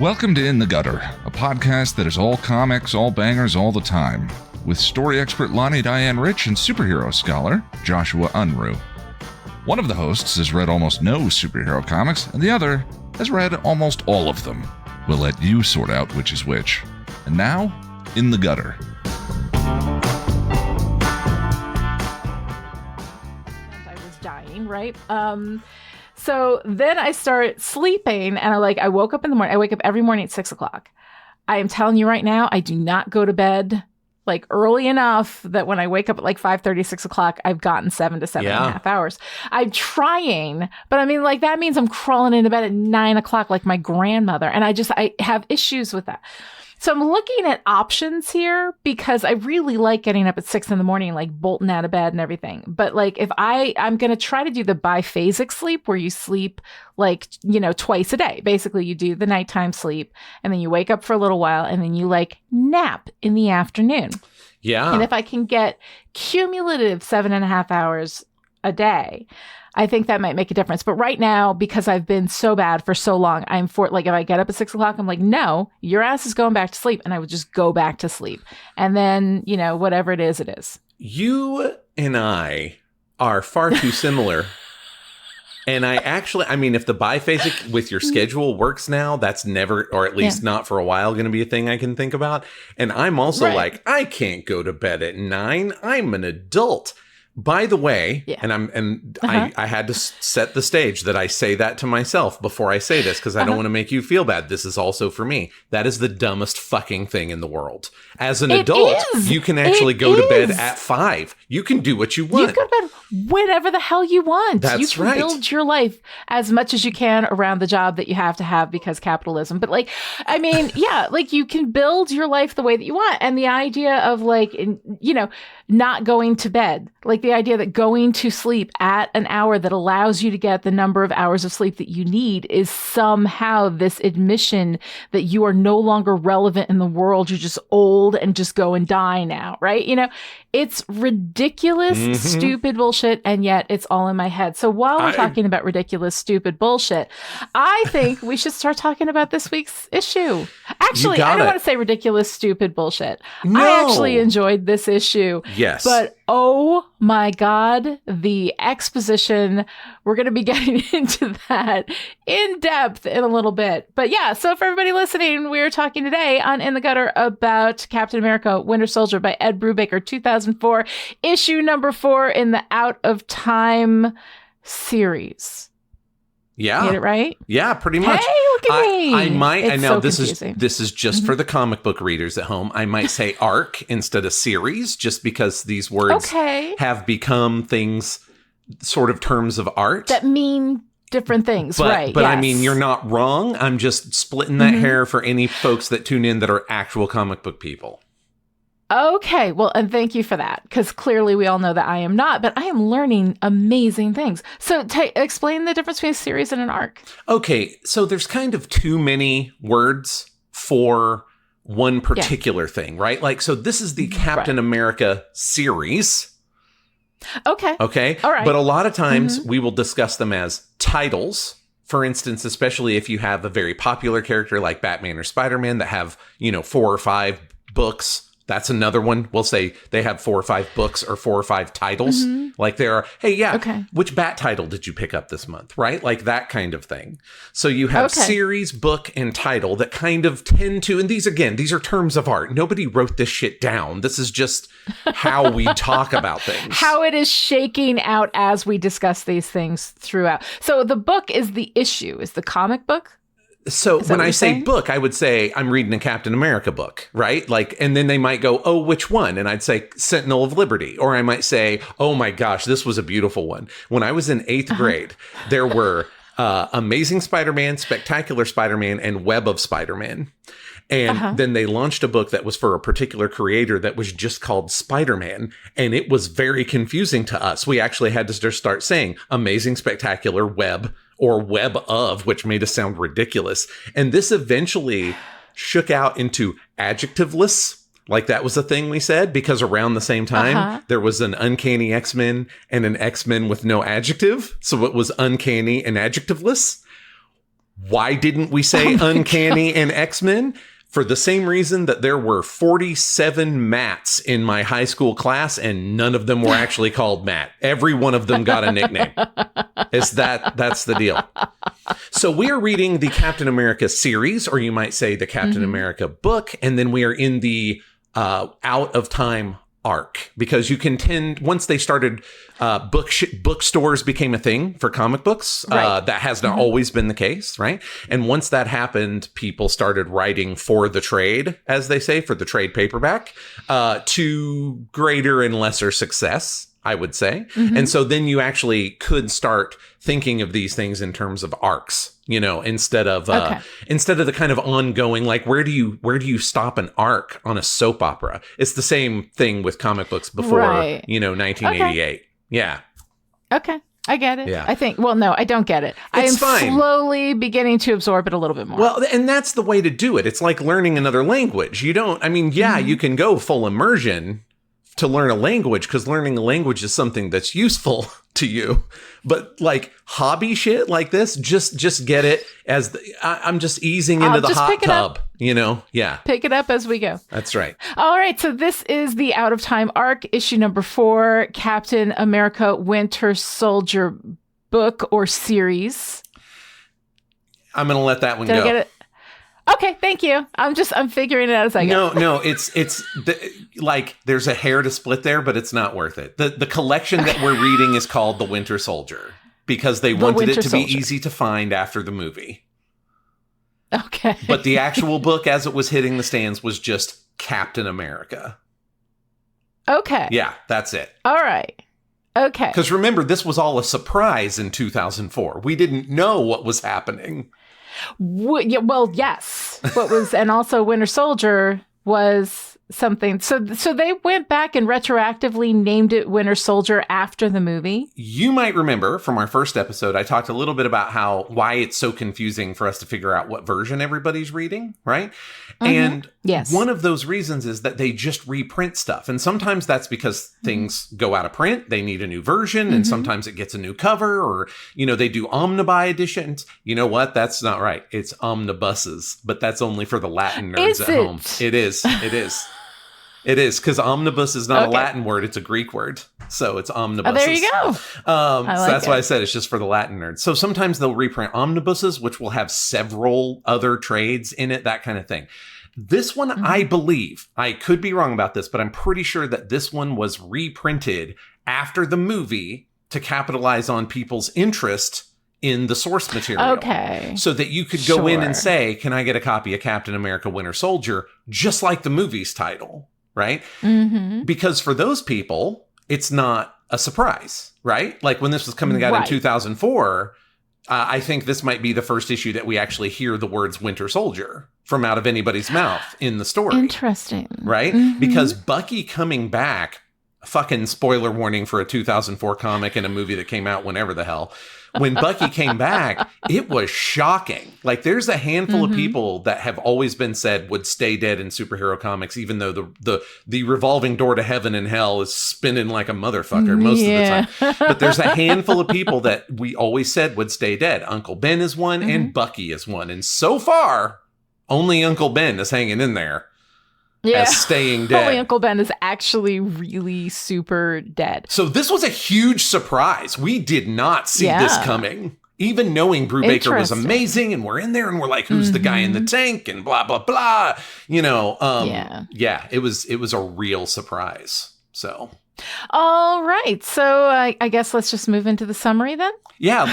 Welcome to In the Gutter, a podcast that is all comics, all bangers, all the time, with story expert Lonnie Diane Rich and superhero scholar Joshua Unruh. One of the hosts has read almost no superhero comics, and the other has read almost all of them. We'll let you sort out which is which. And now, In the Gutter. I was dying, right? So then I start sleeping, and I woke up in the morning. I wake up every morning at 6 o'clock. I am telling you right now, I do not go to bed early enough that when I wake up at 5:30, 6 o'clock, I've gotten 7 to 7.5 hours. I'm trying, but that means I'm crawling into bed at 9 o'clock like my grandmother. And I have issues with that. So I'm looking at options here because I really like getting up at 6 in the morning, bolting out of bed and everything. But if I'm going to try to do the biphasic sleep where you sleep twice a day. Basically, you do the nighttime sleep and then you wake up for a little while and then you nap in the afternoon. Yeah. And if I can get cumulative 7.5 hours a day, I think that might make a difference. But right now, because I've been so bad for so long, if I get up at 6 o'clock, I'm no, your ass is going back to sleep. And I would just go back to sleep. And then, whatever it is, it is. You and I are far too similar. And if the biphasic with your schedule works now, that's never, or at least not for a while, going to be a thing I can think about. And I'm also I can't go to bed at 9. I'm an adult. By the way, I had to set the stage that I say that to myself before I say this because I don't want to make you feel bad. This is also for me. That is the dumbest fucking thing in the world. As an adult, you can actually go to bed at 5. You can do what you want. You can go to bed whenever the hell you want. That's you can right. build your life as much as you can around the job that you have to have because capitalism. But you can build your life the way that you want. And the idea of not going to bed, the idea that going to sleep at an hour that allows you to get the number of hours of sleep that you need is somehow this admission that you are no longer relevant in the world. You're just old and just go and die now, right? It's ridiculous, stupid bullshit, and yet it's all in my head. So while we're talking about ridiculous, stupid bullshit, I think we should start talking about this week's issue. Actually, I don't want to say ridiculous, stupid bullshit. No. I actually enjoyed this issue. Yes. But oh my God, the exposition. We're going to be getting into that in depth in a little bit. But yeah, so for everybody listening, we're talking today on In the Gutter about Captain America Winter Soldier by Ed Brubaker, 2004, issue number 4 in the Out of Time series. Yeah. Get it right? Yeah, pretty much. Hey, look at me. I might, it's I know so this confusing. is just for the comic book readers at home. I might say arc instead of series, just because these words have become things, sort of terms of art. That mean different things, right? But yes. you're not wrong. I'm just splitting that hair for any folks that tune in that are actual comic book people. Okay, well, and thank you for that, because clearly we all know that I am not, but I am learning amazing things. So explain the difference between a series and an arc. Okay, so there's kind of too many words for one particular thing, right? So this is the Captain America series. Okay. All right. But a lot of times we will discuss them as titles. For instance, especially if you have a very popular character like Batman or Spider-Man that have, 4 or 5 books. That's another one. We'll say they have 4 or 5 books or 4 or 5 titles. There are, which Bat title did you pick up this month, right? That kind of thing. So you have series, book, and title that kind of tend to, and these are terms of art. Nobody wrote this shit down. This is just how we talk about things. How it is shaking out as we discuss these things throughout. So the book is the issue, is the comic book? So when I say book, I would say I'm reading a Captain America book, right? And then they might go, oh, which one? And I'd say Sentinel of Liberty. Or I might say, oh my gosh, this was a beautiful one. When I was in 8th grade, there were Amazing Spider-Man, Spectacular Spider-Man, and Web of Spider-Man. And then they launched a book that was for a particular creator that was just called Spider-Man. And it was very confusing to us. We actually had to just start saying Amazing, Spectacular, Web, or Web of, which made us sound ridiculous. And this eventually shook out into adjectiveless. That was a thing we said, because around the same time, there was an Uncanny X-Men and an X-Men with no adjective. So it was uncanny and adjectiveless. Why didn't we say Uncanny and X-Men? For the same reason that there were 47 Matts in my high school class, and none of them were actually called Matt. Every one of them got a nickname. That's the deal. So we are reading the Captain America series, or you might say the Captain America book, and then we are in the Out of Time arc, because you can tend, once they started, bookstores became a thing for comic books. Right. That has not always been the case, right? And once that happened, people started writing for the trade, as they say, for the trade paperback, to greater and lesser success, I would say. And so then you actually could start thinking of these things in terms of arcs, you know, instead of the kind of ongoing, like, where do you stop an arc on a soap opera? It's the same thing with comic books before, 1988. Okay. Yeah. Okay. I get it. Yeah. I think, well, no, I don't get it. I'm slowly beginning to absorb it a little bit more. Well, and that's the way to do it. It's like learning another language. You don't, I mean, you can go full immersion to learn a language, because learning a language is something that's useful to you. But like hobby shit like this, just get it as I'm just easing into the hot tub, you know? Yeah. Pick it up as we go. That's right. All right. So this is the Out of Time arc, issue number 4, Captain America Winter Soldier book or series. I'm going to let that one go. Did I get it? Okay, thank you. I'm figuring it out as I go. No, it's like there's a hair to split there, but it's not worth it. The collection that we're reading is called The Winter Soldier, because they wanted it to be easy to find after the movie. Okay. But the actual book, as it was hitting the stands, was just Captain America. Okay. Yeah, that's it. All right. Okay. Because remember, this was all a surprise in 2004. We didn't know what was happening. Well, yes. And also Winter Soldier was something. So they went back and retroactively named it Winter Soldier after the movie. You might remember from our first episode, I talked a little bit about why it's so confusing for us to figure out what version everybody's reading, right? And one of those reasons is that they just reprint stuff. And sometimes that's because things go out of print. They need a new version. And sometimes it gets a new cover, or, you know, they do omnibuy editions. You know what? That's not right. It's omnibuses, but that's only for the Latin nerds at home. It is. It is, because omnibus is not a Latin word. It's a Greek word. So it's omnibuses. Oh, there you go. So that's why I said it's just for the Latin nerds. So sometimes they'll reprint omnibuses, which will have several other trades in it, that kind of thing. This one, I believe, I could be wrong about this, but I'm pretty sure that this one was reprinted after the movie to capitalize on people's interest in the source material. Okay. So that you could go in and say, can I get a copy of Captain America Winter Soldier, just like the movie's title? Right? Because for those people, it's not a surprise, right? Like when this was coming out in 2004, I think this might be the first issue that we actually hear the words Winter Soldier from out of anybody's mouth in the story. Interesting. Right? Because Bucky coming back, fucking spoiler warning for a 2004 comic and a movie that came out whenever the hell. When Bucky came back, it was shocking. Like, there's a handful of people that have always been said would stay dead in superhero comics, even though the revolving door to heaven and hell is spinning like a motherfucker most of the time. But there's a handful of people that we always said would stay dead. Uncle Ben is one, and Bucky is one. And so far, only Uncle Ben is hanging in there. As staying dead. Only Uncle Ben is actually really super dead. So this was a huge surprise. We did not see this coming. Even knowing Brubaker was amazing, and we're in there and we're like, who's the guy in the tank, and blah, blah, blah. You know, it was a real surprise. So. All right. So I guess let's just move into the summary then. Yeah.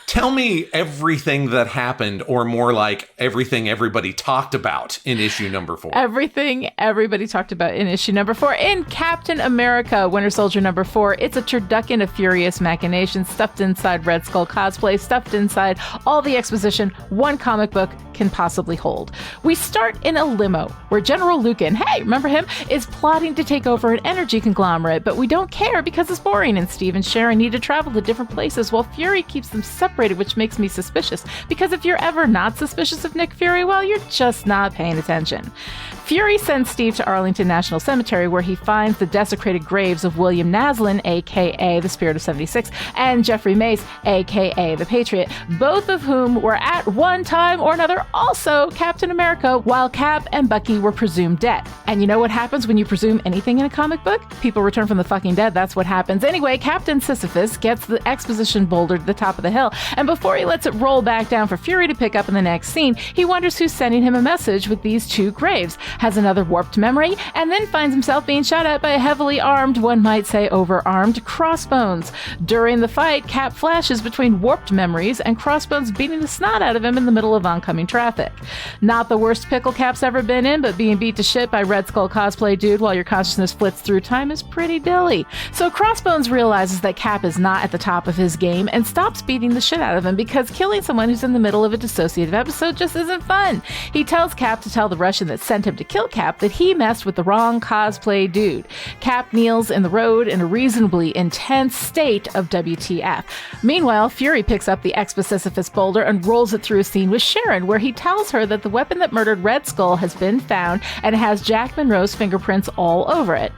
Tell me everything that happened, or more like everything everybody talked about in issue number 4. Everything everybody talked about in issue number 4. In Captain America Winter Soldier number 4, it's a turducken of furious machinations stuffed inside Red Skull cosplay, stuffed inside all the exposition one comic book can possibly hold. We start in a limo where General Lucan, hey, remember him, is plotting to take over an energy conglomerate, but we don't care because it's boring, and Steve and Sharon need to travel to different places while Fury keeps them separated, which makes me suspicious, because if you're ever not suspicious of Nick Fury, well, you're just not paying attention. Fury sends Steve to Arlington National Cemetery, where he finds the desecrated graves of William Naslin, a.k.a. the Spirit of 76, and Jeffrey Mace, a.k.a. the Patriot, both of whom were at one time or another also Captain America, while Cap and Bucky were presumed dead. And you know what happens when you presume anything in a comic book? People return from the fucking dead. That's what happens. Anyway, Captain Sisyphus gets the exposition boulder to the top of the hill, and before he lets it roll back down for Fury to pick up in the next scene, he wonders who's sending him a message with these two graves, has another warped memory, and then finds himself being shot at by a heavily armed, one might say overarmed, Crossbones. During the fight, Cap flashes between warped memories and Crossbones beating the snot out of him in the middle of oncoming traffic. Not the worst pickle Cap's ever been in, but being beat to shit by Red Skull cosplay dude while your consciousness flits through time is pretty dilly. So Crossbones realizes that Cap is not at the top of his game and stops beating the shit out of him because killing someone who's in the middle of a dissociative episode just isn't fun. He tells Cap to tell the Russian that sent him to kill Cap that he messed with the wrong cosplay dude. Cap kneels in the road in a reasonably intense state of WTF. Meanwhile, Fury picks up the Exposisyphus boulder and rolls it through a scene with Sharon, where he tells her that the weapon that murdered Red Skull has been found and has Jack Monroe's fingerprints all over it.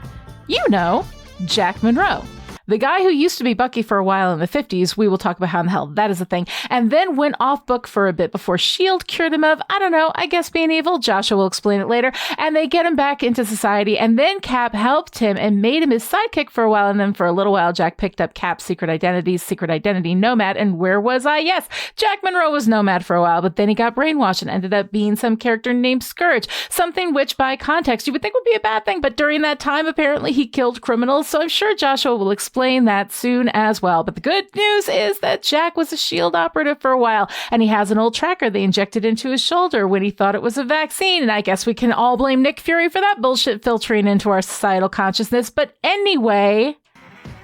You know, Jack Monroe. The guy who used to be Bucky for a while in the 50s, we will talk about how in the hell that is a thing, and then went off book for a bit before S.H.I.E.L.D. cured him of, I don't know, I guess being evil. Joshua will explain it later. And they get him back into society, and then Cap helped him and made him his sidekick for a while, and then for a little while, Jack picked up Cap's secret identity, Nomad, and where was I? Yes, Jack Monroe was Nomad for a while, but then he got brainwashed and ended up being some character named Scourge, something which, by context, you would think would be a bad thing, but during that time, apparently, he killed criminals, so I'm sure Joshua will explain that soon as well. But the good news is that Jack was a S.H.I.E.L.D. operative for a while, and he has an old tracker they injected into his shoulder when he thought it was a vaccine, and I guess we can all blame Nick Fury for that bullshit filtering into our societal consciousness. But anyway,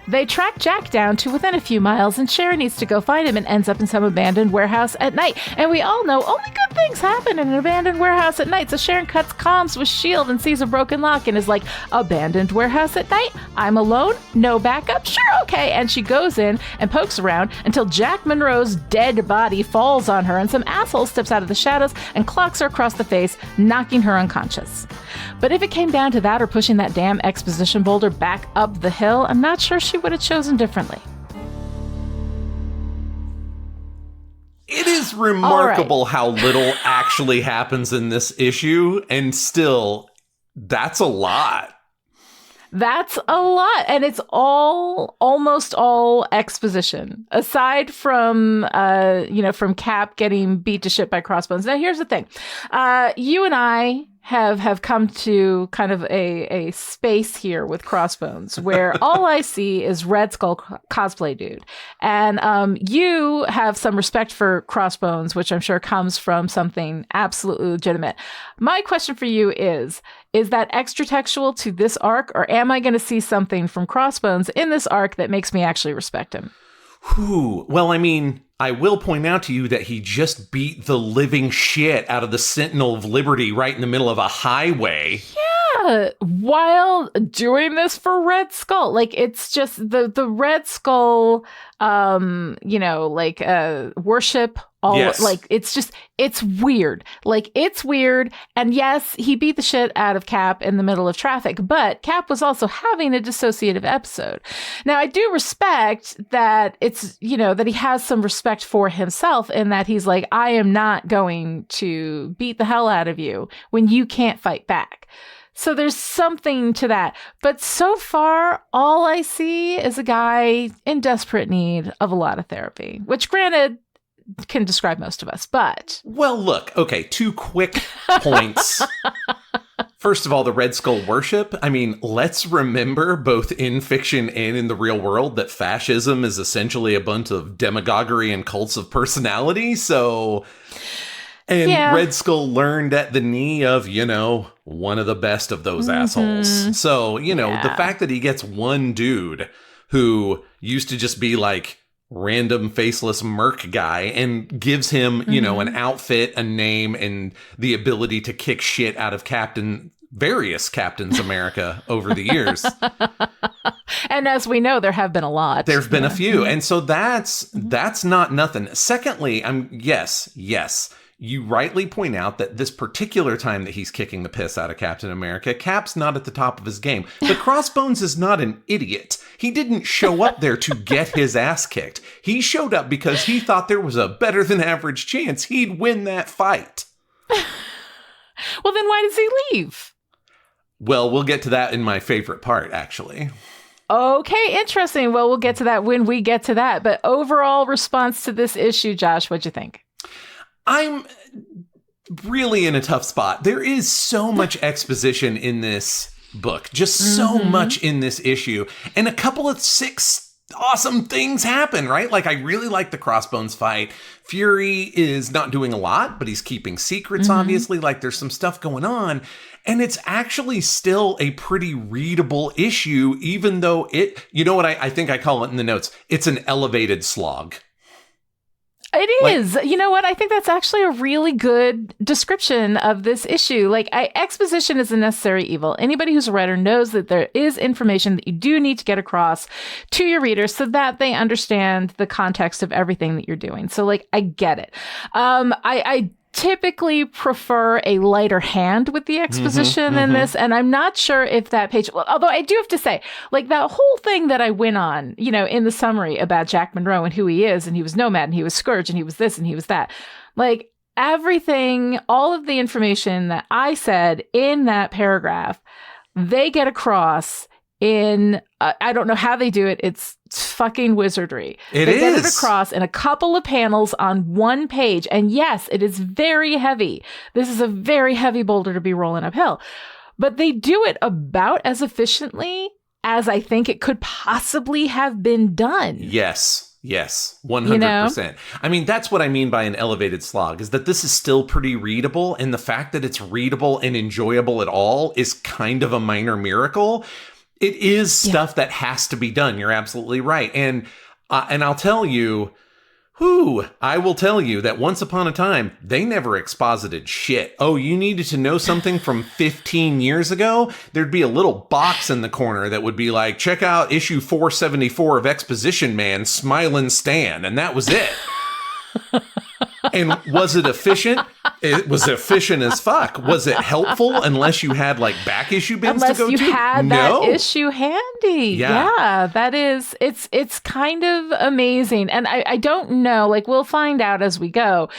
they track Jack down to within a few miles, and Sharon needs to go find him and ends up in some abandoned warehouse at night. And we all know only good things happen in an abandoned warehouse at night, so Sharon cuts comms with S.H.I.E.L.D. and sees a broken lock and is like, abandoned warehouse at night? I'm alone? No backup? Sure, okay. And she goes in and pokes around until Jack Monroe's dead body falls on her and some asshole steps out of the shadows and clocks her across the face, knocking her unconscious. But if it came down to that or pushing that damn exposition boulder back up the hill, I'm not sure she would have chosen differently. It is remarkable how little actually happens in this issue, and still, that's a lot. That's a lot, and it's almost all exposition, aside from, from Cap getting beat to shit by Crossbones. Now, here's the thing. You and I have come to kind of a space here with Crossbones where all I see is Red Skull cosplay dude. And you have some respect for Crossbones, which I'm sure comes from something absolutely legitimate. My question for you is that extra textual to this arc, or am I going to see something from Crossbones in this arc that makes me actually respect him? Well, I mean, I will point out to you that he just beat the living shit out of the Sentinel of Liberty right in the middle of a highway. Yeah, while doing this for Red Skull. Like, it's just the Red Skull, worship. Yes. Like, it's weird. Like, it's weird. And yes, he beat the shit out of Cap in the middle of traffic, but Cap was also having a dissociative episode. Now, I do respect that it's, that he has some respect for himself in that he's like, I am not going to beat the hell out of you when you can't fight back. So there's something to that. But so far, all I see is a guy in desperate need of a lot of therapy, which granted, can describe most of us, but... Well, look, okay, 2 quick points. First of all, the Red Skull worship. I mean, let's remember, both in fiction and in the real world, that fascism is essentially a bunch of demagoguery and cults of personality, so... And yeah. Red Skull learned at the knee of, one of the best of those assholes. So, the fact that he gets one dude who used to just be like random faceless merc guy and gives him, an outfit, a name, and the ability to kick shit out of various Captains America over the years. And as we know, there have been a lot. There's been a few. And so that's not nothing. Secondly, yes, You rightly point out that this particular time that he's kicking the piss out of Captain America, Cap's not at the top of his game. But Crossbones is not an idiot. He didn't show up there to get his ass kicked. He showed up because he thought there was a better than average chance he'd win that fight. Well, then why does he leave? Well, we'll get to that in my favorite part, actually. Okay, interesting. Well, we'll get to that when we get to that. But overall response to this issue, Josh, what'd you think? I'm really in a tough spot. There is so much exposition in this book, just so much in this issue. And a couple of 6 awesome things happen, right? Like, I really like the Crossbones fight. Fury is not doing a lot, but he's keeping secrets, obviously. Like, there's some stuff going on. And it's actually still a pretty readable issue, even though it, you know what I think I call it in the notes? It's an elevated slog. It is. You know what? I think that's actually a really good description of this issue. Like, exposition is a necessary evil. Anybody who's a writer knows that there is information that you do need to get across to your readers so that they understand the context of everything that you're doing. So, like, I get it. I typically prefer a lighter hand with the exposition in this. And I'm not sure if that page, well, although I do have to say, like, that whole thing that I went on, you know, in the summary about Jack Monroe and who he is, and he was Nomad and he was Scourge and he was this and he was that, like, everything, all of the information that I said in that paragraph, they get across in, I don't know how they do it. It's fucking wizardry. They get it across in a couple of panels on one page. And yes, it is very heavy. This is a very heavy boulder to be rolling uphill. But they do it about as efficiently as I think it could possibly have been done. Yes, 100%. You know? I mean, that's what I mean by an elevated slog, is that this is still pretty readable. And the fact that it's readable and enjoyable at all is kind of a minor miracle. It is stuff that has to be done. You're absolutely right. And I'll tell you, I will tell you that once upon a time, they never exposited shit. Oh, you needed to know something from 15 years ago? There'd be a little box in the corner that would be like, check out issue 474 of Exposition Man, Smilin' Stan. And that was it. And was it efficient? It was efficient as fuck. Was it helpful unless you had like back issue bins to go to? Unless you had that issue handy. Yeah, that is, it's kind of amazing. And I don't know, like, we'll find out as we go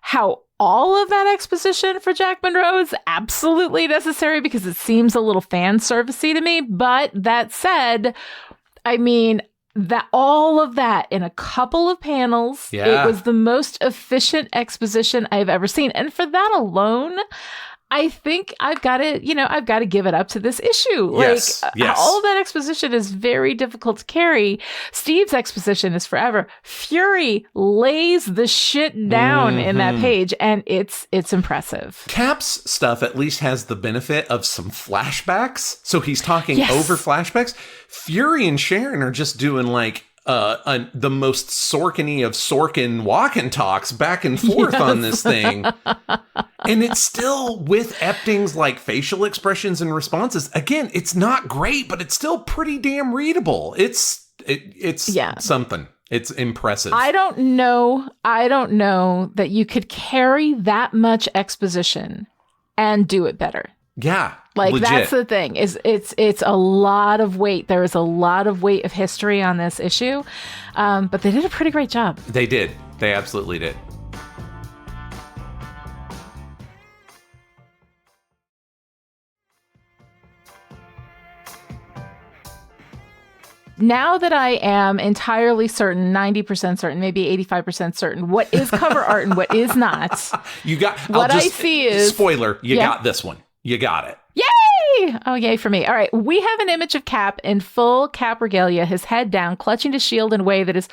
how all of that exposition for Jack Monroe is absolutely necessary, because it seems a little fan servicey to me. But that said, I mean, that all of that in a couple of panels, it was the most efficient exposition I've ever seen. And for that alone, I think I've got to give it up to this issue. Yes, like, all of that exposition is very difficult to carry. Steve's exposition is forever. Fury lays the shit down in that page, and it's impressive. Cap's stuff at least has the benefit of some flashbacks. So he's talking over flashbacks. Fury and Sharon are just doing like the most Sorkin-y of Sorkin walk and talks back and forth on this thing. And it's still with Epting's like facial expressions and responses. Again, it's not great, but it's still pretty damn readable. It's something. It's impressive. I don't know that you could carry that much exposition and do it better. Yeah. Like, legit. That's the thing, is it's a lot of weight. There is a lot of weight of history on this issue. But they did a pretty great job. They did. They absolutely did. Now that I am entirely certain, 90% certain, maybe 85% certain, what is cover art and what is not. I see is... Spoiler, you got this one. You got it. Yay! Oh, yay for me. All right. We have an image of Cap in full Cap regalia, his head down, clutching his shield in a way that is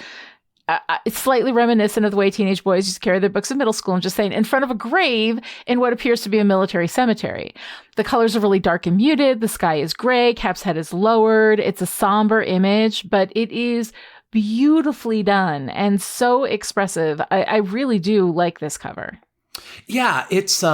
it's slightly reminiscent of the way teenage boys used to carry their books in middle school. I'm just saying, in front of a grave in what appears to be a military cemetery. The colors are really dark and muted. The sky is gray. Cap's head is lowered. It's a somber image, but it is beautifully done and so expressive. I really do like this cover. Yeah, it's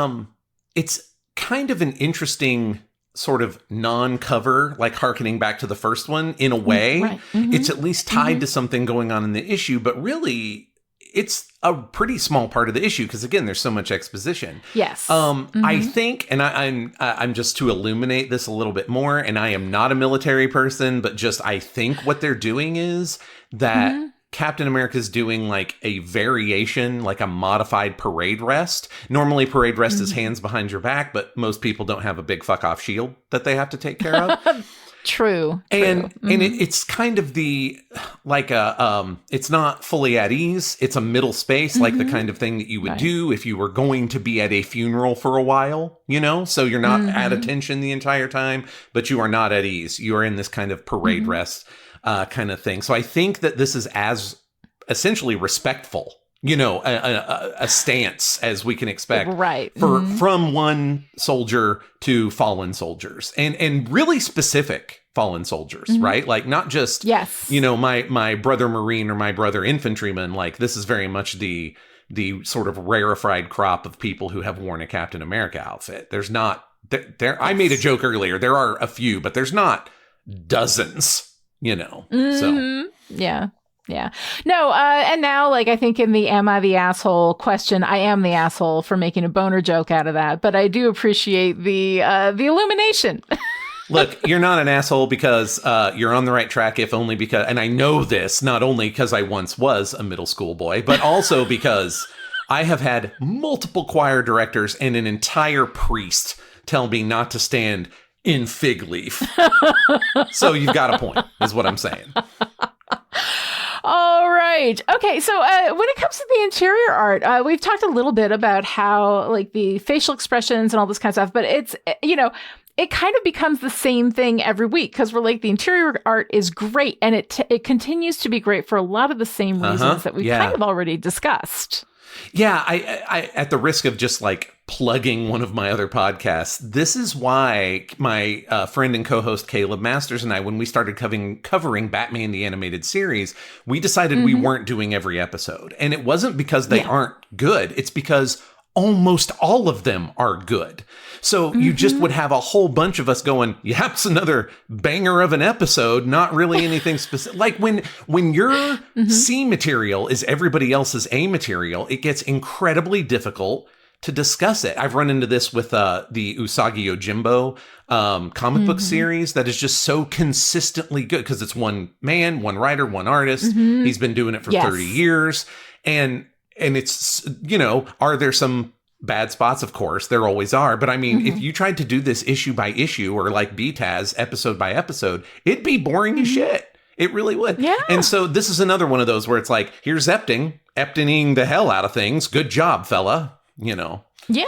kind of an interesting sort of non-cover, like hearkening back to the first one in a way. Right. Mm-hmm. It's at least tied to something going on in the issue, but really it's a pretty small part of the issue because, again, there's so much exposition. Yes. I think, and I'm just to illuminate this a little bit more, and I am not a military person, but just I think what they're doing is that Captain America's doing like a variation, like a modified parade rest. Normally, parade rest is hands behind your back, but most people don't have a big fuck off shield that they have to take care of. True. And it's kind of the like it's not fully at ease. It's a middle space, like the kind of thing that you would do if you were going to be at a funeral for a while, you know? So you're not at attention the entire time, but you are not at ease. You are in this kind of parade rest kind of thing. So I think that this is as essentially respectful, you know, a stance as we can expect from one soldier to fallen soldiers and really specific fallen soldiers, right? Like not just, you know, my brother Marine or my brother infantryman. Like this is very much the sort of rarefied crop of people who have worn a Captain America outfit. There's not there. I made a joke earlier. There are a few, but there's not dozens, you know, so. Yeah. Yeah. No, and now, like, I think in the am I the asshole question, I am the asshole for making a boner joke out of that. But I do appreciate the illumination. Look, you're not an asshole because you're on the right track, if only because, and I know this, not only because I once was a middle school boy, but also because I have had multiple choir directors and an entire priest tell me not to stand in fig leaf. So you've got a point, is what I'm saying. All right. Okay. So when it comes to the interior art, we've talked a little bit about how like the facial expressions and all this kind of stuff, but it's, you know, it kind of becomes the same thing every week because we're like the interior art is great and it continues to be great for a lot of the same reasons that we've kind of already discussed. Yeah, I at the risk of just like plugging one of my other podcasts, this is why my friend and co-host Caleb Masters and I, when we started covering Batman the Animated Series, we decided we weren't doing every episode. And it wasn't because they aren't good. It's because almost all of them are good. So you just would have a whole bunch of us going, yeah, it's another banger of an episode, not really anything specific. Like when your C material is everybody else's A material, it gets incredibly difficult to discuss it. I've run into this with the Usagi Yojimbo comic book series that is just so consistently good because it's one man, one writer, one artist. He's been doing it for 30 years. And it's, you know, are there some bad spots? Of course, there always are. But I mean, if you tried to do this issue by issue or like BTAS episode by episode, it'd be boring as shit. It really would. Yeah. And so this is another one of those where it's like, here's Eptoning the hell out of things. Good job, fella. You know. Yeah.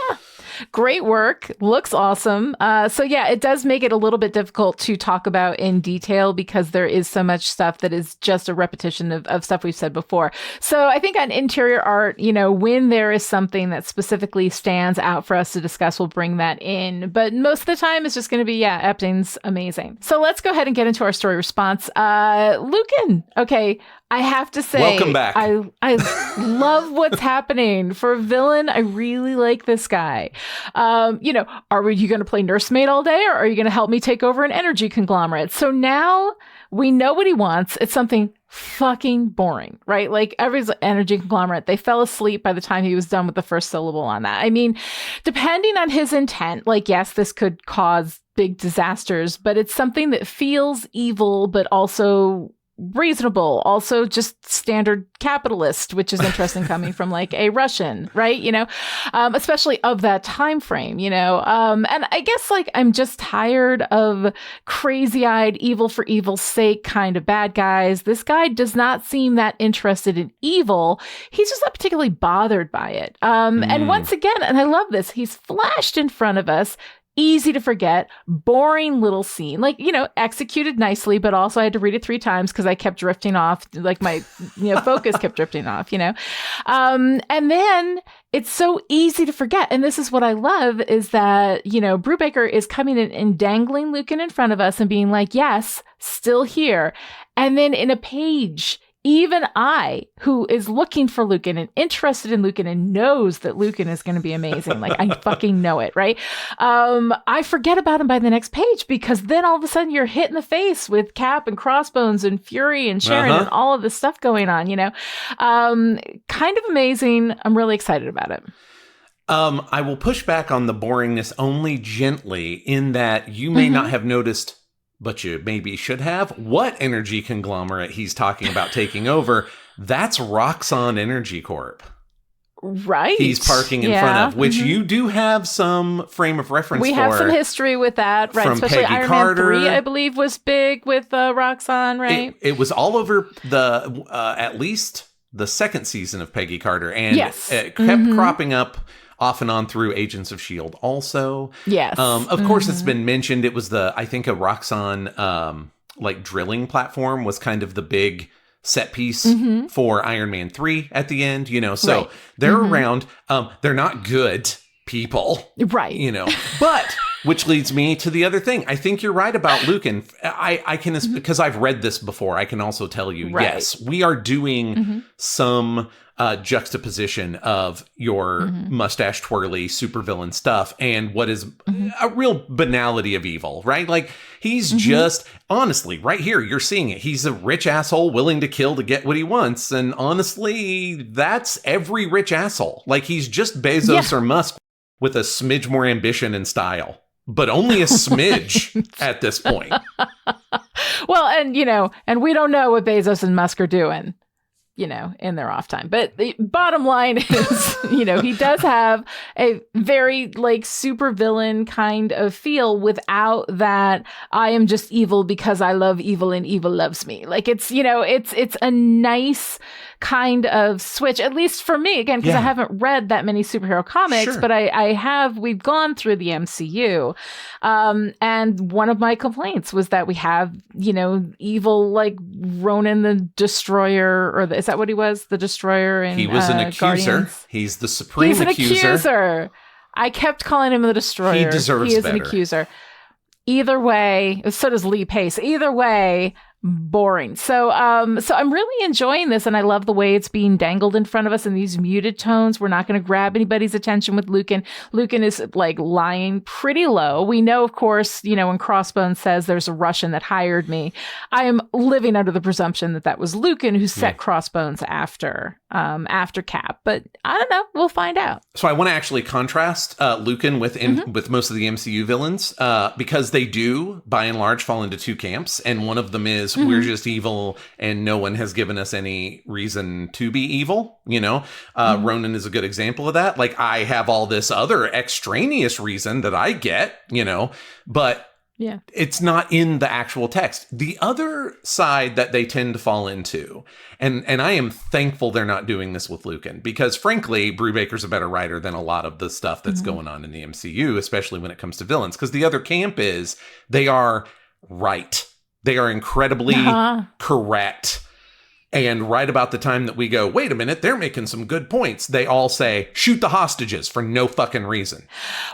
Great work. Looks awesome. So yeah, it does make it a little bit difficult to talk about in detail because there is so much stuff that is just a repetition of stuff we've said before. So I think on interior art, you know, when there is something that specifically stands out for us to discuss, we'll bring that in. But most of the time it's just going to be, Epton's amazing. So let's go ahead and get into our story response. Lucan. Okay. I have to say, welcome back. I love what's happening. For a villain, I really like this guy. You know, are you going to play nursemaid all day or are you going to help me take over an energy conglomerate? So now we know what he wants. It's something fucking boring, right? Like every energy conglomerate, they fell asleep by the time he was done with the first syllable on that. I mean, depending on his intent, like, yes, this could cause big disasters, but it's something that feels evil, but also reasonable, also just standard capitalist, which is interesting coming from like a Russian, right? You know, especially of that time frame, you know. And I guess like I'm just tired of crazy-eyed, evil for evil's sake kind of bad guys. This guy does not seem that interested in evil. He's just not particularly bothered by it. And once again, and I love this, he's flashed in front of us. Easy to forget, boring little scene, like, you know, executed nicely, but also I had to read it 3 times because I kept drifting off, like my, you know, focus kept drifting off, you know. And then it's so easy to forget. And this is what I love is that, you know, Brubaker is coming in and dangling Lucan in front of us and being like, yes, still here. And then in a page, even I, who is looking for Lucan and interested in Lucan and knows that Lucan is going to be amazing, like I fucking know it, right? I forget about him by the next page, because then all of a sudden you're hit in the face with Cap and Crossbones and Fury and Sharon and all of this stuff going on, you know? Kind of amazing. I'm really excited about it. I will push back on the boringness only gently, in that you may not have noticed, but you maybe should have, what energy conglomerate he's talking about taking over. That's Roxxon Energy Corp. Right. He's parking in front of, which you do have some frame of reference we for. We have some history with that, right? From Especially Peggy Iron Carter. Man 3, I believe, was big with Roxxon, right? It was all over the, at least the second season of Peggy Carter. And it kept cropping up off and on through Agents of S.H.I.E.L.D. also. Yes. Of course, it's been mentioned. It was I think a Roxxon like drilling platform was kind of the big set piece for Iron Man 3 at the end, you know. So they're around. They're not good people. Right. You know. But which leads me to the other thing. I think you're right about Lucan. I can, because I've read this before, I can also tell you, yes, we are doing some juxtaposition of your mustache twirly supervillain stuff and what is a real banality of evil, right? Like, he's just, honestly, right here, you're seeing it. He's a rich asshole willing to kill to get what he wants. And honestly, that's every rich asshole. Like, he's just Bezos or Musk with a smidge more ambition and style, but only a smidge at this point. Well, and, you know, and we don't know what Bezos and Musk are doing, you know, in their off time. But the bottom line is, you know, he does have a very like super villain kind of feel without that I am just evil because I love evil and evil loves me. Like, it's, you know, it's a nice kind of switch, at least for me, again, because I haven't read that many superhero comics, but we've gone through the MCU. And one of my complaints was that we have, you know, evil, like Ronan the Destroyer, or is that what he was? The Destroyer in He was an accuser. Guardians? He's the supreme accuser. I kept calling him the Destroyer. He deserves He is better. an accuser. Either way, so does Lee Pace. Either way, boring. So I'm really enjoying this, and I love the way it's being dangled in front of us in these muted tones. We're not going to grab anybody's attention with Lucan. Lucan is like lying pretty low. We know, of course, you know, when Crossbones says there's a Russian that hired me, I am living under the presumption that was Lucan who set Crossbones after Cap. But I don't know. We'll find out. So I want to actually contrast Lucan with most of the MCU villains, because they do, by and large, fall into two camps, and one of them is we're just evil and no one has given us any reason to be evil, you know. Ronan is a good example of that. Like, I have all this other extraneous reason that I get, you know, but it's not in the actual text. The other side that they tend to fall into, and I am thankful they're not doing this with Lucan, because frankly, Brubaker's a better writer than a lot of the stuff that's going on in the MCU, especially when it comes to villains, because the other camp is they are right. They are incredibly correct. And right about the time that we go, wait a minute, they're making some good points, they all say, shoot the hostages for no fucking reason.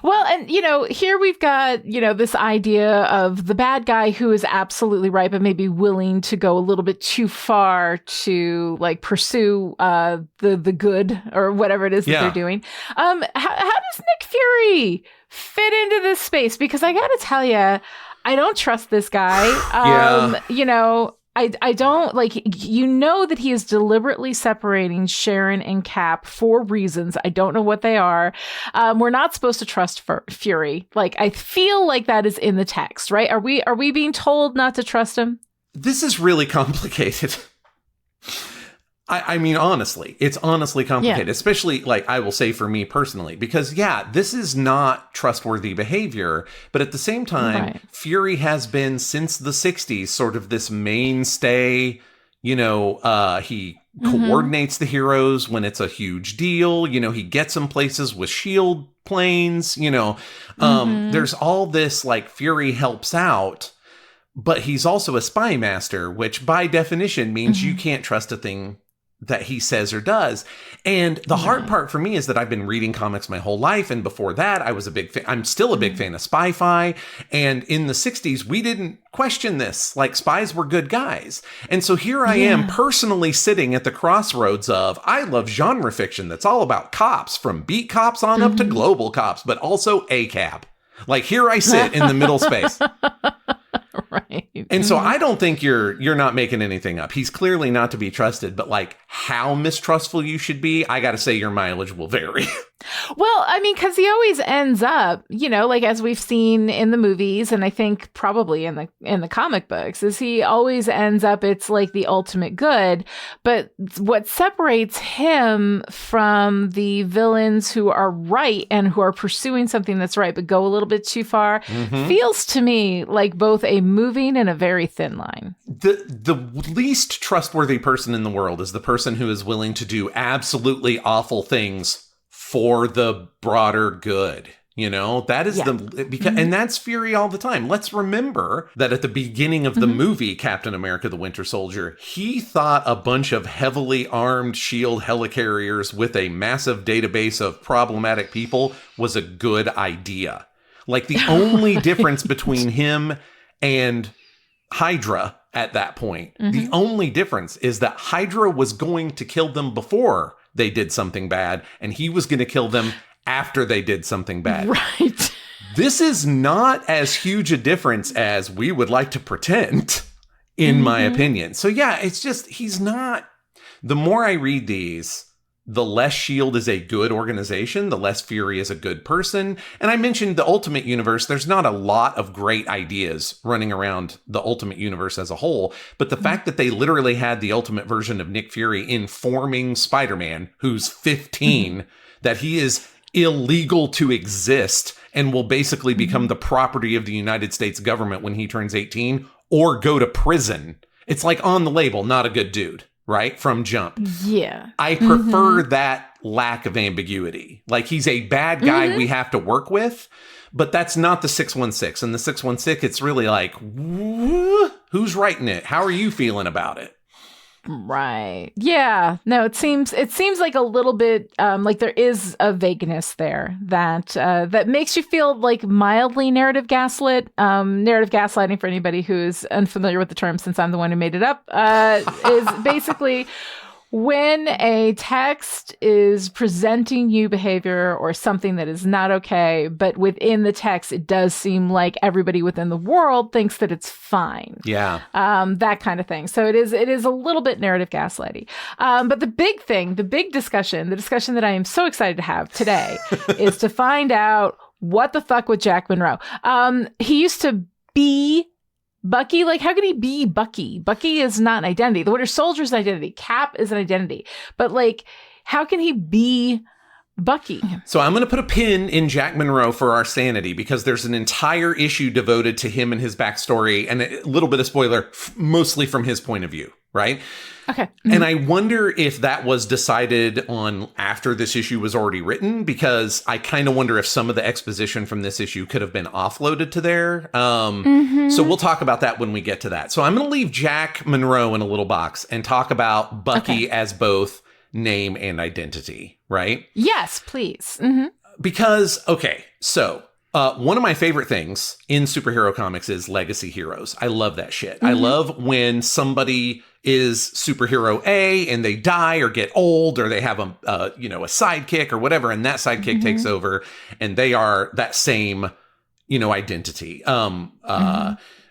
Well, and, you know, here we've got, you know, this idea of the bad guy who is absolutely right, but maybe willing to go a little bit too far to, like, pursue the good or whatever it is that they're doing. How does Nick Fury fit into this space? Because I got to tell you, I don't trust this guy. You know, I don't, like, you know that he is deliberately separating Sharon and Cap for reasons. I don't know what they are. We're not supposed to trust Fury. Like, I feel like that is in the text, right? Are we being told not to trust him? This is really complicated. I mean, honestly, it's honestly complicated, especially, like, I will say for me personally, because, this is not trustworthy behavior. But at the same time, Fury has been, since the 60s, sort of this mainstay, you know, he coordinates the heroes when it's a huge deal. You know, he gets them places with S.H.I.E.L.D. planes, you know. There's all this, like, Fury helps out, but he's also a spy master, which by definition means you can't trust a thing that he says or does. And the hard part for me is that I've been reading comics my whole life. And before that, I was a big fan. I'm still a big fan of Spy-Fi. And in the 60s, we didn't question this. Like, spies were good guys. And so here I am personally sitting at the crossroads of, I love genre fiction that's all about cops, from beat cops on up to global cops, but also ACAB. Like, here I sit in the middle space. Right. And so I don't think you're not making anything up. He's clearly not to be trusted, but like, how mistrustful you should be, I got to say your mileage will vary. Well, I mean, because he always ends up, you know, like as we've seen in the movies, and I think probably in the comic books, is he always ends up, it's like the ultimate good. But what separates him from the villains who are right and who are pursuing something that's right, but go a little bit too far, feels to me like both a moving and a very thin line. The least trustworthy person in the world is the person who is willing to do absolutely awful things for the broader good. You know, that is and that's Fury all the time. Let's remember that at the beginning of the movie, Captain America, the Winter Soldier, he thought a bunch of heavily armed shield helicarriers with a massive database of problematic people was a good idea. Like, the only difference between him and Hydra at that point, the only difference is that Hydra was going to kill them before they did something bad, and he was going to kill them after they did something bad. Right. This is not as huge a difference as we would like to pretend, in my opinion. So yeah, it's just, he's not, the more I read these, the less S.H.I.E.L.D. is a good organization, the less Fury is a good person. And I mentioned the Ultimate Universe. There's not a lot of great ideas running around the Ultimate Universe as a whole, but the fact that they literally had the Ultimate version of Nick Fury informing Spider-Man, who's 15, that he is illegal to exist and will basically become the property of the United States government when he turns 18, or go to prison. It's like on the label, not a good dude. Right? From jump. Yeah. I prefer that lack of ambiguity. Like, he's a bad guy we have to work with, but that's not the 616. And the 616, it's really like, who's writing it? How are you feeling about it? Right. Yeah. No, it seems like a little bit like there is a vagueness there that makes you feel like mildly narrative gaslit. Narrative gaslighting, for anybody who's unfamiliar with the term, since I'm the one who made it up, is basically when a text is presenting you behavior or something that is not okay, but within the text, it does seem like everybody within the world thinks that it's fine. Yeah. That kind of thing. So it is a little bit narrative gaslighting. But the big discussion, the discussion that I am so excited to have today is to find out what the fuck with Jack Monroe. He used to be Bucky. Like, how can he be Bucky? Bucky is not an identity. The Winter Soldier is an identity. Cap is an identity. But like, how can he be Bucky? So I'm going to put a pin in Jack Monroe for our sanity, because there's an entire issue devoted to him and his backstory, and a little bit of spoiler, mostly from his point of view, right? Okay. And I wonder if that was decided on after this issue was already written, because I kind of wonder if some of the exposition from this issue could have been offloaded to there. So we'll talk about that when we get to that. So I'm going to leave Jack Monroe in a little box and talk about Bucky as both name and identity, right? Yes, please. Because, okay, so one of my favorite things in superhero comics is legacy heroes. I love that shit. I love when somebody is superhero A and they die or get old, or they have a sidekick or whatever, and that sidekick takes over and they are that same, identity.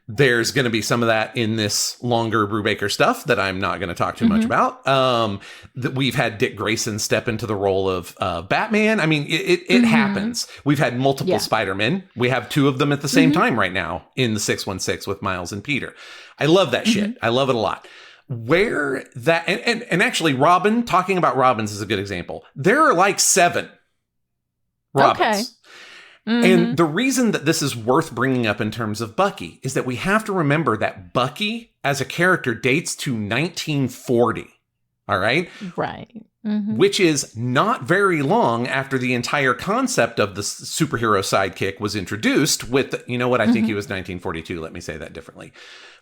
There's going to be some of that in this longer Brubaker stuff that I'm not going to talk too much about. We've had Dick Grayson step into the role of Batman. I mean, it happens. We've had multiple Spider-Men. We have two of them at the same time right now in the 616 with Miles and Peter. I love that shit. I love it a lot. Where that, and actually Robin, talking about Robins is a good example. There are like 7 Robins. Okay. And the reason that this is worth bringing up in terms of Bucky is that we have to remember that Bucky as a character dates to 1940. All right? Right. Which is not very long after the entire concept of the superhero sidekick was introduced with, I think he was 1942. Let me say that differently.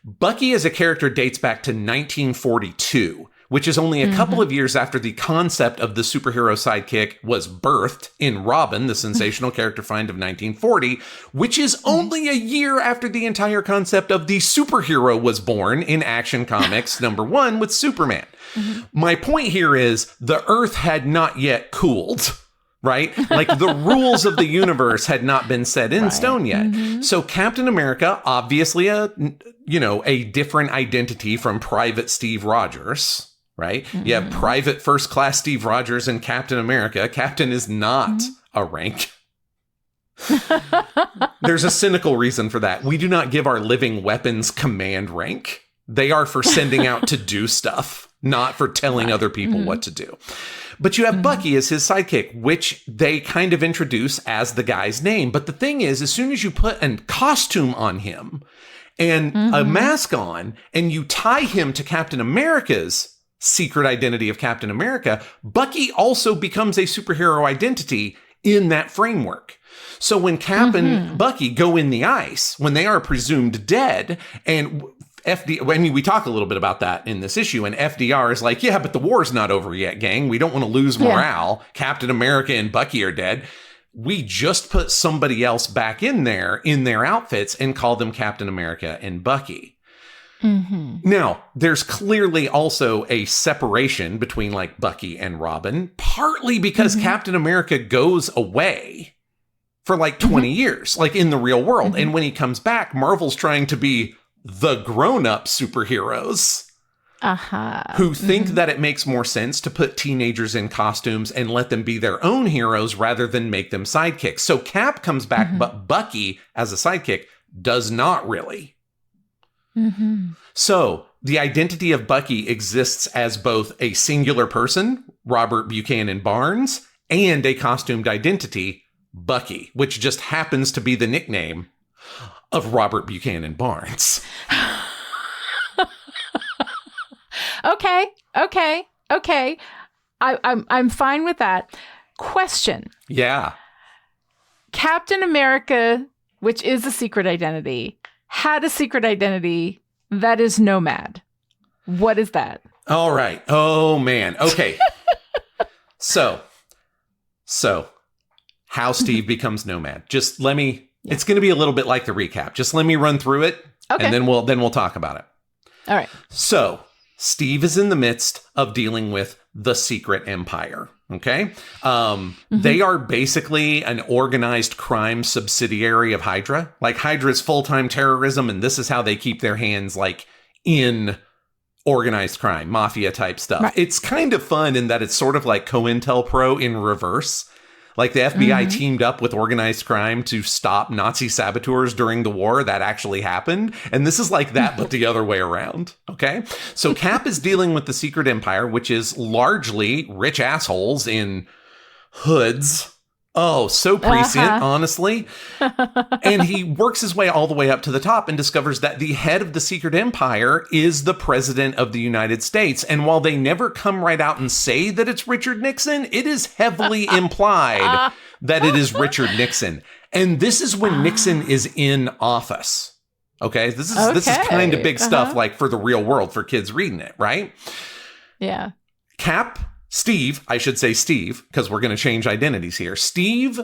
Bucky as a character dates back to 1942. which is only a couple of years after the concept of the superhero sidekick was birthed in Robin, the sensational character find of 1940, which is only a year after the entire concept of the superhero was born in Action Comics #1 with Superman. My point here is the Earth had not yet cooled. Right? Like the rules of the universe had not been set in stone yet. So Captain America, obviously a different identity from Private Steve Rogers, right? You have Private First Class Steve Rogers and Captain America. Captain is not a rank. There's a cynical reason for that. We do not give our living weapons command rank. They are for sending out to do stuff, not for telling other people what to do. But you have Bucky as his sidekick, which they kind of introduce as the guy's name. But the thing is, as soon as you put a costume on him and a mask on, and you tie him to Captain America's secret identity of Captain America, Bucky also becomes a superhero identity in that framework. So when Cap and Bucky go in the ice, when they are presumed dead, and we talk a little bit about that in this issue, and FDR is like, yeah, but the war's not over yet, gang. We don't want to lose morale. Yeah. Captain America and Bucky are dead. We just put somebody else back in there in their outfits and call them Captain America and Bucky. Now, there's clearly also a separation between like Bucky and Robin, partly because Captain America goes away for like 20 years, like in the real world. And when he comes back, Marvel's trying to be the grown-up superheroes who think that it makes more sense to put teenagers in costumes and let them be their own heroes rather than make them sidekicks. So Cap comes back, but Bucky, as a sidekick, does not really. So the identity of Bucky exists as both a singular person, Robert Buchanan Barnes, and a costumed identity, Bucky, which just happens to be the nickname of Robert Buchanan Barnes. Okay. I'm fine with that. Question. Yeah. Captain America, which is a secret identity, had a secret identity that is Nomad. What is that? All right. Oh, man. Okay. So how Steve becomes Nomad. Just let me... It's going to be a little bit like the recap. Just let me run through it, and then we'll talk about it. All right. So, Steve is in the midst of dealing with the Secret Empire, okay? They are basically an organized crime subsidiary of Hydra. Like, Hydra's full-time terrorism, and this is how they keep their hands, like, in organized crime, mafia-type stuff. Right. It's kind of fun in that it's sort of like COINTELPRO in reverse. Like the FBI teamed up with organized crime to stop Nazi saboteurs during the war. That actually happened. And this is like that, but the other way around. Okay. So Cap is dealing with the Secret Empire, which is largely rich assholes in hoods. Oh, so prescient, honestly. And he works his way all the way up to the top and discovers that the head of the Secret Empire is the president of the United States. And while they never come right out and say that it's Richard Nixon, it is heavily implied that it is Richard Nixon. And this is when Nixon is in office. Okay, this is kind of big stuff, like for the real world, for kids reading it, right? Yeah. Steve, because we're going to change identities here. Steve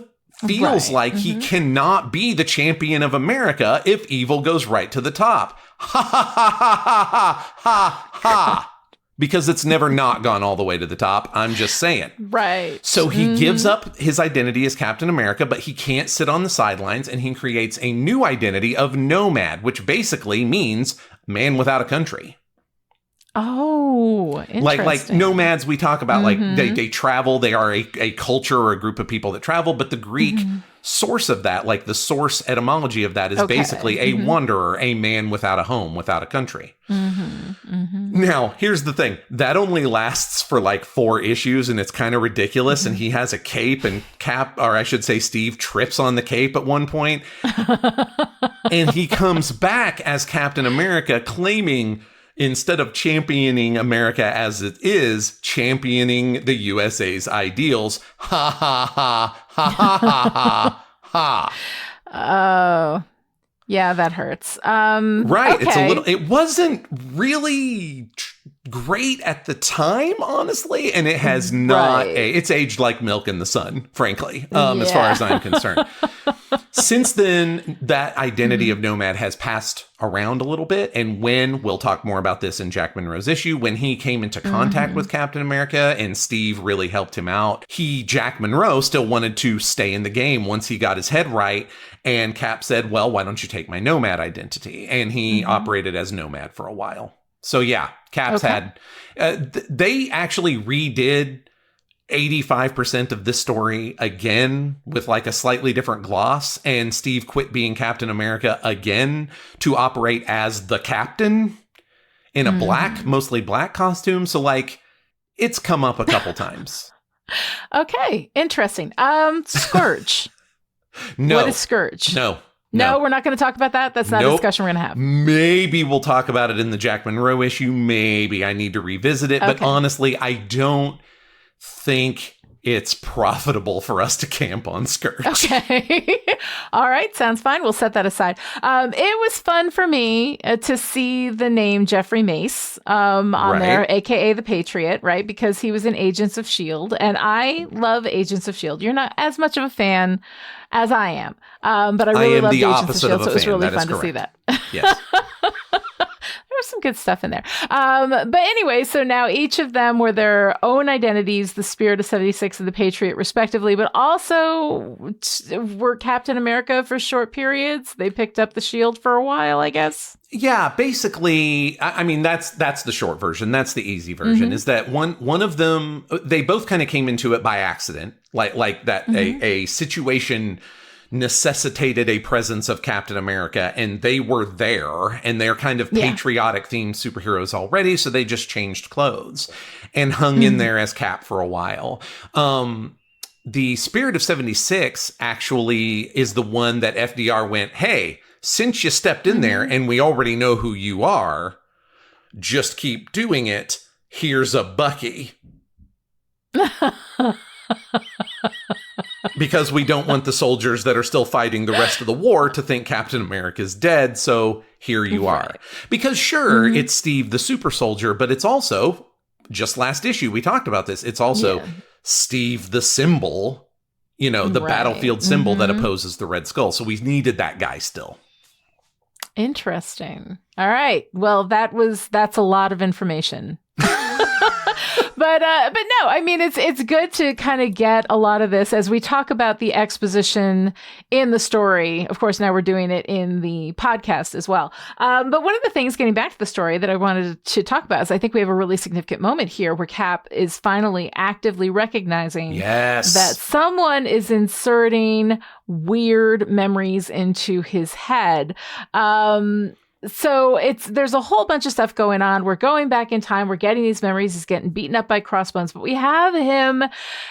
feels like he cannot be the champion of America if evil goes right to the top. Ha ha ha ha ha ha ha. Because it's never not gone all the way to the top. I'm just saying. Right. So he gives up his identity as Captain America, but he can't sit on the sidelines, and he creates a new identity of Nomad, which basically means man without a country. Oh, interesting. Like nomads, we talk about like they travel. They are a culture or a group of people that travel. But the Greek source of that, like the source etymology of that, is basically a wanderer, a man without a home, without a country. Now, here's the thing. That only lasts for like 4 issues, and it's kind of ridiculous. And he has a cape, and Steve trips on the cape at one point. And he comes back as Captain America, claiming, instead of championing America as it is, championing the USA's ideals. Ha ha ha ha ha ha ha. Oh, yeah, that hurts. Right. Okay. It wasn't really great at the time, honestly, and it has not. Right. It's aged like milk in the sun, frankly, as far as I'm concerned. Since then, that identity of Nomad has passed around a little bit, and when we'll talk more about this in Jack Monroe's issue, when he came into contact with Captain America and Steve really helped him out, Jack Monroe, still wanted to stay in the game once he got his head right. And Cap said, well, why don't you take my Nomad identity? And he operated as Nomad for a while. So yeah, Cap's had, they actually redid 85% of this story again with like a slightly different gloss. And Steve quit being Captain America again to operate as the Captain in a mostly black costume. So like it's come up a couple times. Okay. Interesting. Scourge. No. What is Scourge? No, we're not going to talk about that. That's not a discussion we're going to have. Maybe we'll talk about it in the Jack Monroe issue. Maybe I need to revisit it. But honestly, I don't think it's profitable for us to camp on Scourge. Okay. All right. Sounds fine. We'll set that aside. It was fun for me to see the name Jeffrey Mace on there, a.k.a. the Patriot, right? Because he was in Agents of S.H.I.E.L.D. And I love Agents of S.H.I.E.L.D. You're not as much of a fan as I am. But I really love Agents of S.H.I.E.L.D., so it was really fun to see that. Yes. There was some good stuff in there. But anyway, so now each of them were their own identities, the Spirit of 76 and the Patriot, respectively, but also were Captain America for short periods. They picked up the shield for a while, I guess. Yeah, basically, I mean, that's the short version. That's the easy version, is that one of them, they both kind of came into it by accident, like that a situation necessitated a presence of Captain America, and they were there, and they're kind of patriotic themed superheroes already, so they just changed clothes and hung in there as Cap for a while. The Spirit of 76 actually is the one that FDR went, hey, since you stepped in there and we already know who you are, just keep doing it. Here's a Bucky. Because we don't want the soldiers that are still fighting the rest of the war to think Captain America's dead, so here you are. Because sure, it's Steve the super soldier, but it's also, just last issue we talked about this, it's also Steve the symbol, the battlefield symbol that opposes the Red Skull. So we needed that guy still. Interesting. All right. Well, that's a lot of information. But no, I mean, it's good to kind of get a lot of this as we talk about the exposition in the story. Of course, now we're doing it in the podcast as well. But one of the things, getting back to the story, that I wanted to talk about is I think we have a really significant moment here where Cap is finally actively recognizing that someone is inserting weird memories into his head. So there's a whole bunch of stuff going on. We're going back in time. We're getting these memories. He's getting beaten up by crossbones, but we have him,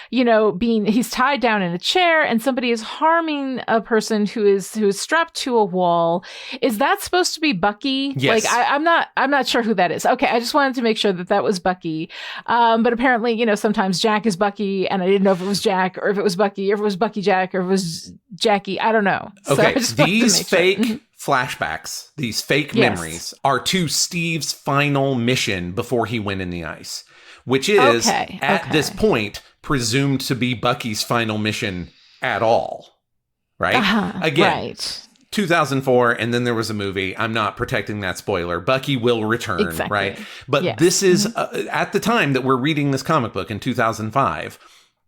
he's tied down in a chair and somebody is harming a person who is strapped to a wall. Is that supposed to be Bucky? Yes. Like, I'm not sure who that is. Okay. I just wanted to make sure that was Bucky. But apparently, sometimes Jack is Bucky, and I didn't know if it was Jack or if it was Bucky or if it was Bucky Jack or if it was Jackie. I don't know. Okay. So these fake flashbacks, these fake memories, are to Steve's final mission before he went in the ice, which is, at this point, presumed to be Bucky's final mission at all. Right? Again, 2004, and then there was a movie. I'm not protecting that spoiler. Bucky will return, right? But this is, at the time that we're reading this comic book in 2005,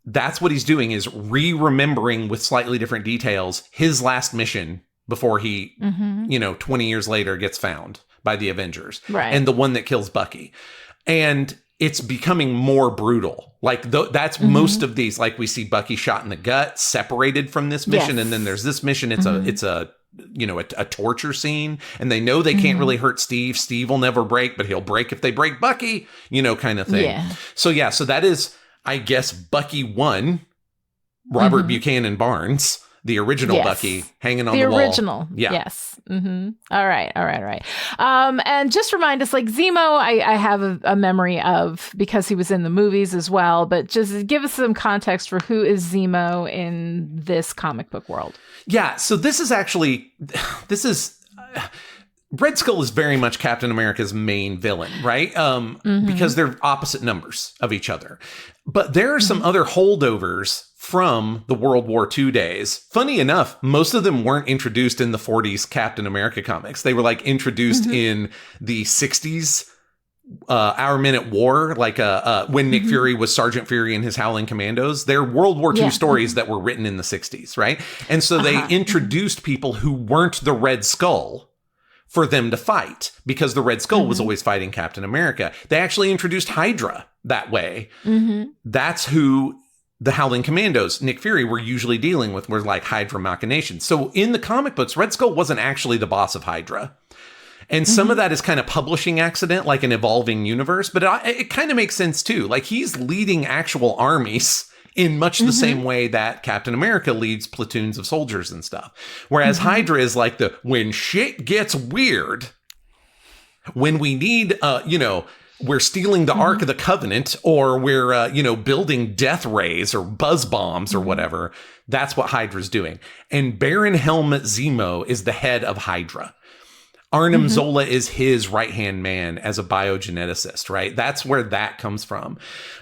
that's what he's doing, is remembering with slightly different details his last mission before he, 20 years later gets found by the Avengers. Right. And the one that kills Bucky. And it's becoming more brutal. Like, that's most of these, like we see Bucky shot in the gut, separated from this mission. And then there's this mission. It's a torture scene. And they know they can't really hurt Steve. Steve will never break, but he'll break if they break Bucky, kind of thing. Yeah. So that is, I guess, Bucky 1, Robert Buchanan Barnes. The original Bucky hanging on the wall. The original. Yeah. Yes. All right. And just remind us, like, Zemo, I have a memory of because he was in the movies as well, but just give us some context for who is Zemo in this comic book world. Yeah. So this is Red Skull is very much Captain America's main villain, right? Because they're opposite numbers of each other. But there are some other holdovers from the World War II days. Funny enough, most of them weren't introduced in the 40s Captain America comics. They were like introduced in the 60s Our Men at War, like when Nick Fury was Sergeant Fury and his Howling Commandos. They're World War II stories that were written in the 60s, right? And so they introduced people who weren't the Red Skull for them to fight, because the Red Skull was always fighting Captain America. They actually introduced Hydra that way. That's who the Howling Commandos, Nick Fury, were usually dealing with, were like Hydra machinations. So in the comic books, Red Skull wasn't actually the boss of Hydra. And some of that is kind of publishing accident, like an evolving universe, but it kind of makes sense too. Like, he's leading actual armies in much the same way that Captain America leads platoons of soldiers and stuff. Whereas Hydra is like when shit gets weird, when we need, we're stealing the Ark of the Covenant, or we're, building death rays or buzz bombs or whatever. That's what Hydra's doing. And Baron Helmut Zemo is the head of Hydra. Arnim Zola is his right-hand man as a biogeneticist, right? That's where that comes from.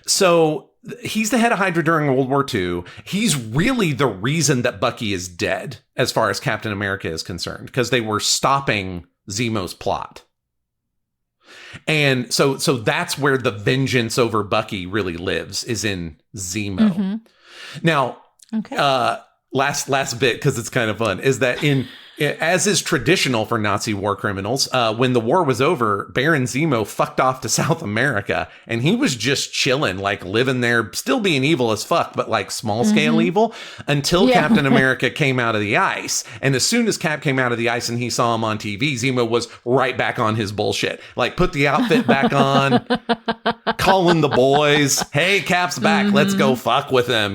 So he's the head of Hydra during World War II. He's really the reason that Bucky is dead, as far as Captain America is concerned, because they were stopping Zemo's plot. And so that's where the vengeance over Bucky really lives, is in Zemo. Now, last bit, because it's kind of fun, is that as is traditional for Nazi war criminals, when the war was over, Baron Zemo fucked off to South America, and he was just chilling, like living there, still being evil as fuck, but like small scale evil, until Captain America came out of the ice. And as soon as Cap came out of the ice and he saw him on TV, Zemo was right back on his bullshit. Like, put the outfit back on, calling the boys, hey, Cap's back, let's go fuck with him,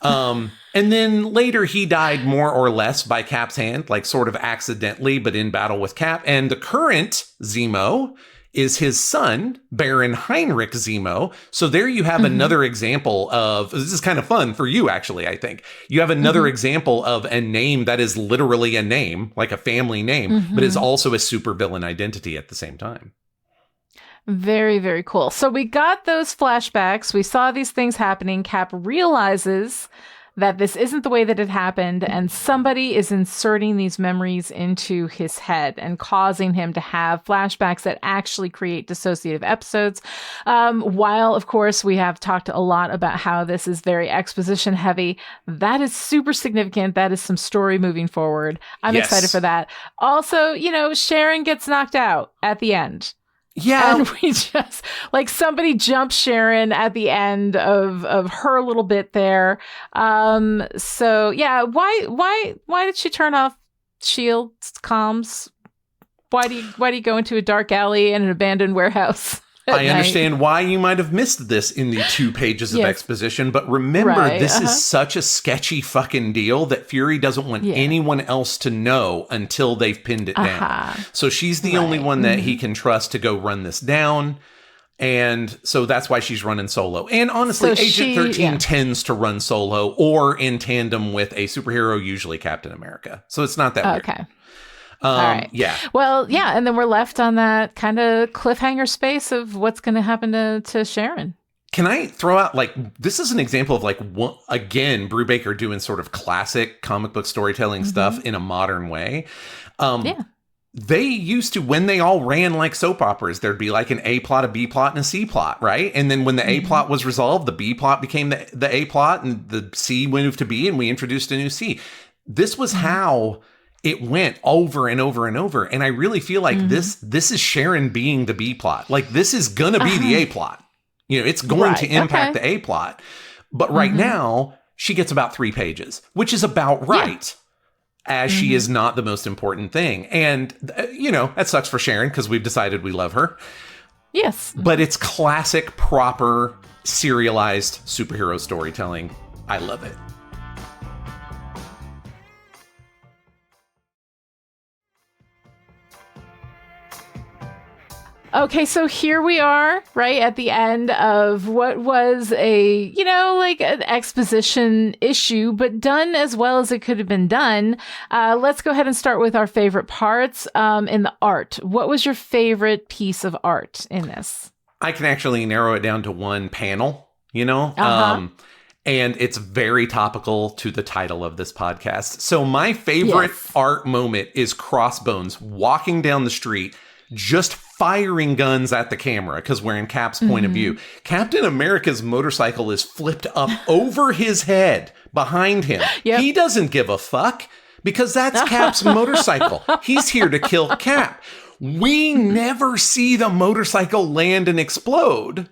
And then later he died more or less by Cap's hand, like sort of accidentally, but in battle with Cap. And the current Zemo is his son, Baron Heinrich Zemo. So there you have another example of, this is kind of fun for you, actually, I think. You have another example of a name that is literally a name, like a family name, but is also a supervillain identity at the same time. Very, very cool. So we got those flashbacks. We saw these things happening. Cap realizes that this isn't the way that it happened, and somebody is inserting these memories into his head and causing him to have flashbacks that actually create dissociative episodes. While, of course, we have talked a lot about how this is very exposition heavy, that is super significant. That is some story moving forward. I'm excited for that. Also, Sharon gets knocked out at the end. Yeah. And we just, like, somebody jumps Sharon at the end of her little bit there. So yeah, why did she turn off Shield's comms? Why do you go into a dark alley and an abandoned warehouse? I understand why you might have missed this in the 2 pages of exposition, but remember, this is such a sketchy fucking deal that Fury doesn't want anyone else to know until they've pinned it down. So she's the only one that he can trust to go run this down. And so that's why she's running solo. And honestly, Agent 13 tends to run solo or in tandem with a superhero, usually Captain America. So it's not that weird. Okay. All right. Yeah. Well, yeah. And then we're left on that kind of cliffhanger space of what's going to happen to Sharon. Can I throw out, like, this is an example of, like, again, Brubaker doing sort of classic comic book storytelling stuff in a modern way. They used to, when they all ran like soap operas, there'd be like an A plot, a B plot, and a C plot, right? And then when the A plot was resolved, the B plot became the A plot, and the C moved to B, and we introduced a new C. This was how it went over and over and over. And I really feel like this is Sharon being the B plot. Like, this is going to be the A plot. It's going to impact the A plot. But right now, she gets about 3 pages, which is about right, as she is not the most important thing. And, that sucks for Sharon, because we've decided we love her. Yes. But it's classic, proper, serialized superhero storytelling. I love it. Okay, so here we are, right at the end of what was a, like an exposition issue, but done as well as it could have been done. Let's go ahead and start with our favorite parts in the art. What was your favorite piece of art in this? I can actually narrow it down to one panel, and it's very topical to the title of this podcast. So my favorite art moment is Crossbones walking down the street, just firing guns at the camera, because we're in Cap's point of view. Captain America's motorcycle is flipped up over his head behind him. Yep. He doesn't give a fuck, because that's Cap's motorcycle. He's here to kill Cap. We never see the motorcycle land and explode.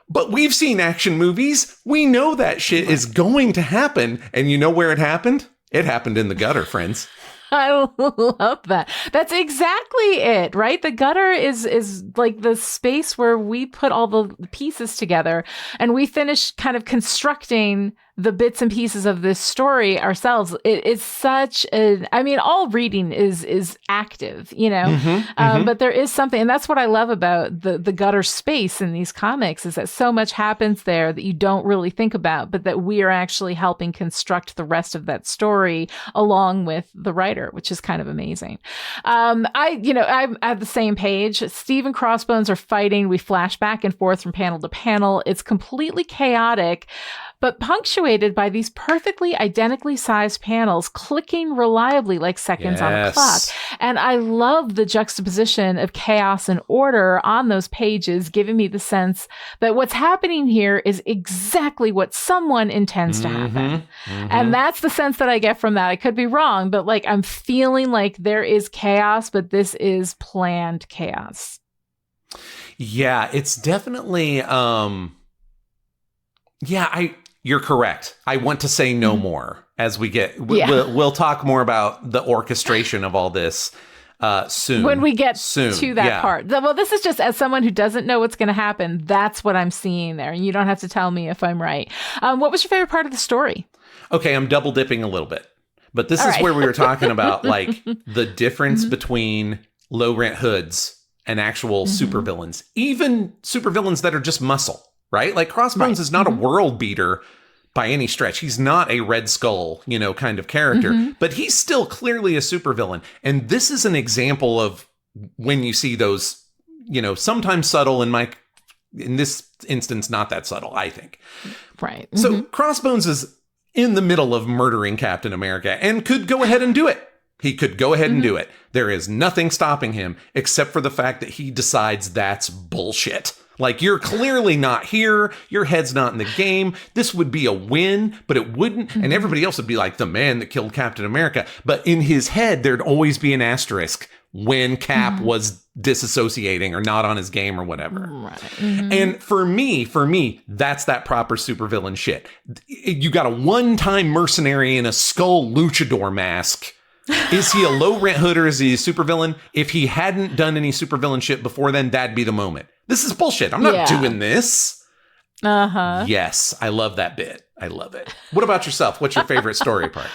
But we've seen action movies. We know that shit is going to happen. And you know where it happened? It happened in the gutter, friends. I love that. That's exactly it, right? The gutter is like the space where we put all the pieces together, and we finish kind of constructing the bits and pieces of this story ourselves. It is such all reading is active, but there is something, and that's what I love about the gutter space in these comics, is that so much happens there that you don't really think about, but that we are actually helping construct the rest of that story along with the writer, which is kind of amazing. I'm at the same page. Steve and Crossbones are fighting. We flash back and forth from panel to panel. It's completely chaotic, but punctuated by these perfectly identically sized panels clicking reliably like seconds on a clock. And I love the juxtaposition of chaos and order on those pages, giving me the sense that what's happening here is exactly what someone intends to happen. And that's the sense that I get from that. I could be wrong, but like I'm feeling like there is chaos, but this is planned chaos. Yeah, it's definitely you're correct. I want to say no more as we get. We'll talk more about the orchestration of all this soon. When we get to that part. Well, this is just as someone who doesn't know what's going to happen. That's what I'm seeing there, and you don't have to tell me if I'm right. What was your favorite part of the story? Okay, I'm double dipping a little bit, but this is where we were talking about like the difference between low rent hoods and actual supervillains, even supervillains that are just muscle. Right? Like Crossbones is not a world beater by any stretch. He's not a Red Skull, kind of character, but he's still clearly a supervillain. And this is an example of when you see those, sometimes subtle, in this instance, not that subtle, I think. Right. So Crossbones is in the middle of murdering Captain America and could go ahead and do it. He could go ahead and do it. There is nothing stopping him except for the fact that he decides that's bullshit. Like, you're clearly not here. Your head's not in the game. This would be a win, but it wouldn't. And everybody else would be like the man that killed Captain America. But in his head, there'd always be an asterisk when Cap was disassociating or not on his game or whatever. Right. And for me, that's that proper supervillain shit. You got a one-time mercenary in a skull luchador mask. Is he a low-rent hood or is he a supervillain? If he hadn't done any supervillain shit before then, that'd be the moment. This is bullshit. I'm not doing this. Yes, I love that bit. I love it. What about yourself? What's your favorite story part?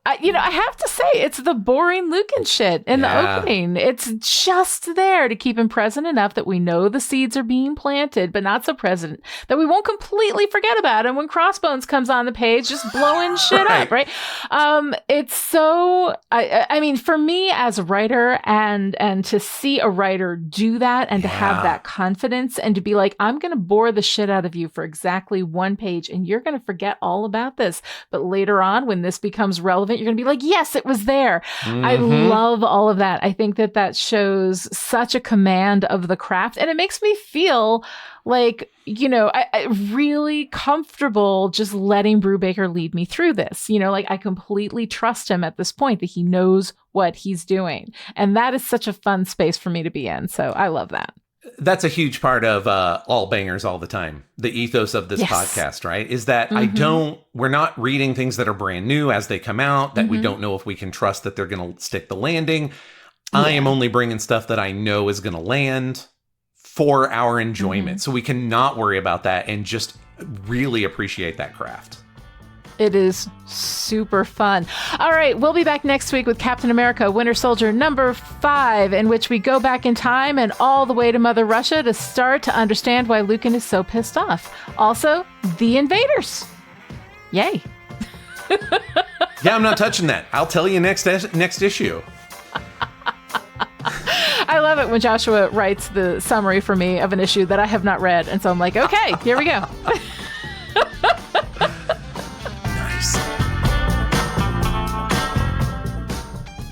I have to say, it's the boring Lucan shit in the opening. It's just there to keep him present enough that we know the seeds are being planted, but not so present that we won't completely forget about him when Crossbones comes on the page, just blowing shit up, right? It's so, for me as a writer and to see a writer do that and to have that confidence and to be like, I'm going to bore the shit out of you for exactly one page and you're going to forget all about this. But later on, when this becomes relevant, you're going to be like, yes, it was there. I love all of that. I think that shows such a command of the craft. And it makes me feel like, I really comfortable just letting Brubaker lead me through this. Like I completely trust him at this point that he knows what he's doing. And that is such a fun space for me to be in. So I love that. That's a huge part of All Bangers All the Time. The ethos of this podcast, right? Is that we're not reading things that are brand new as they come out, that we don't know if we can trust that they're going to stick the landing. I am only bringing stuff that I know is going to land for our enjoyment. So we cannot worry about that and just really appreciate that craft. It is super fun. All right, we'll be back next week with Captain America Winter Soldier number 5, in which we go back in time and all the way to Mother Russia to start to understand why Lucan is so pissed off. Also, the invaders. Yay. Yeah, I'm not touching that. I'll tell you next issue. I love it when Joshua writes the summary for me of an issue that I have not read. And so I'm like, okay, here we go.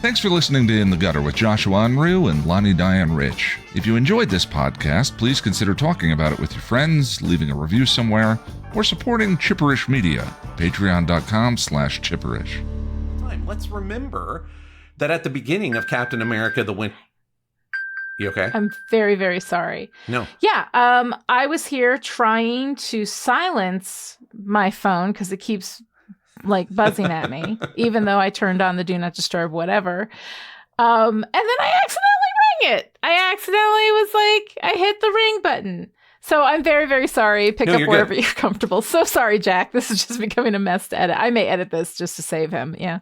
Thanks for listening to In the Gutter with Joshua Unruh and Lonnie Diane Rich. If you enjoyed this podcast, please consider talking about it with your friends, leaving a review somewhere, or supporting Chipperish Media, patreon.com/Chipperish. Let's remember that at the beginning of Captain America, the Winter... You okay? I'm very, very sorry. No. Yeah, I was here trying to silence my phone because it keeps like buzzing at me, even though I turned on the do not disturb, whatever. And then I accidentally rang it. I hit the ring button. So I'm very, very sorry. Pick up wherever you're comfortable. So sorry, Jack. This is just becoming a mess to edit. I may edit this just to save him. Yeah.